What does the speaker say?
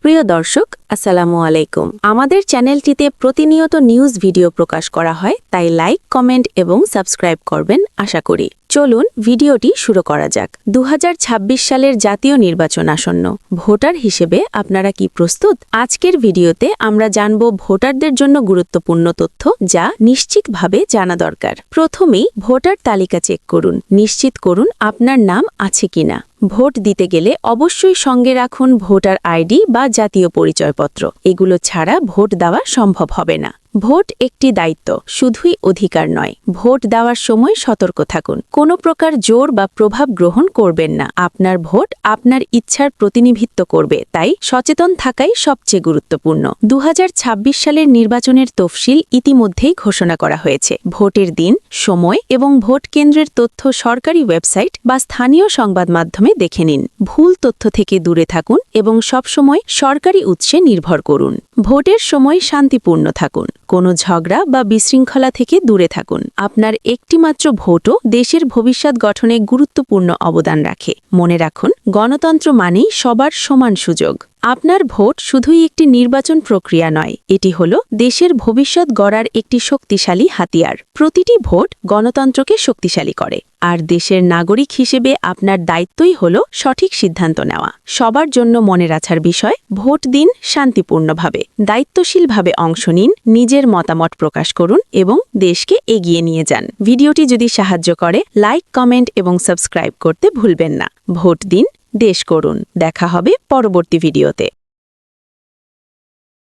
প্রিয় দর্শক, আসসালামু আলাইকুম। আমাদের চ্যানেলটিতে প্রতিনিয়ত নিউজ ভিডিও প্রকাশ করা হয়, তাই লাইক, কমেন্ট এবং সাবস্ক্রাইব করবেন আশা করি। চলুন ভিডিওটি শুরু করা যাক। 2026 সালের জাতীয় নির্বাচন আসন্ন। ভোটার হিসেবে আপনারা কি প্রস্তুত? আজকের ভিডিওতে আমরা জানব ভোটারদের জন্য গুরুত্বপূর্ণ তথ্য, যা নিশ্চিতভাবে জানা দরকার। প্রথমেই ভোটার তালিকা চেক করুন। নিশ্চিত করুন আপনার নাম আছে কিনা। ভোট দিতে গেলে অবশ্যই সঙ্গে রাখুন ভোটার আইডি বা জাতীয় পরিচয়পত্র। এগুলো ছাড়া ভোট দেওয়া সম্ভব হবে না। ভোট একটি দায়িত্ব, শুধুই অধিকার নয়। ভোট দেওয়ার সময় সতর্ক থাকুন। কোনো প্রকার জোর বা প্রভাব গ্রহণ করবেন না। আপনার ভোট আপনার ইচ্ছার প্রতিনিধিত্ব করবে, তাই সচেতন থাকাই সবচেয়ে গুরুত্বপূর্ণ। 2026 সালের নির্বাচনের তফসিল ইতিমধ্যেই ঘোষণা করা হয়েছে। ভোটের দিন, সময় এবং ভোট কেন্দ্রের তথ্য সরকারি ওয়েবসাইট বা স্থানীয় সংবাদ মাধ্যমে দেখে নিন। ভুল তথ্য থেকে দূরে থাকুন এবং সবসময় সরকারি উৎসে নির্ভর করুন। ভোটের সময় শান্তিপূর্ণ থাকুন। কোনো ঝগড়া বা বিশৃঙ্খলা থেকে দূরে থাকুন। আপনার একটিমাত্র ভোটও দেশের ভবিষ্যৎ গঠনে গুরুত্বপূর্ণ অবদান রাখে। মনে রাখুন, গণতন্ত্র মানেই সবার সমান সুযোগ। আপনার ভোট শুধুই একটি নির্বাচন প্রক্রিয়া নয়, এটি হল দেশের ভবিষ্যৎ গড়ার একটি শক্তিশালী হাতিয়ার। প্রতিটি ভোট গণতন্ত্রকে শক্তিশালী করে, আর দেশের নাগরিক হিসেবে আপনার দায়িত্বই হল সঠিক সিদ্ধান্ত নেওয়া। সবার জন্য মনে রাখার বিষয়, ভোট দিন শান্তিপূর্ণভাবে, দায়িত্বশীলভাবে অংশ নিন, নিজের মতামত প্রকাশ করুন এবং দেশকে এগিয়ে নিয়ে যান। ভিডিওটি যদি সাহায্য করে, লাইক, কমেন্ট এবং সাবস্ক্রাইব করতে ভুলবেন না। ভোট দিন, দেশ করুন। দেখা হবে পরবর্তী ভিডিওতে।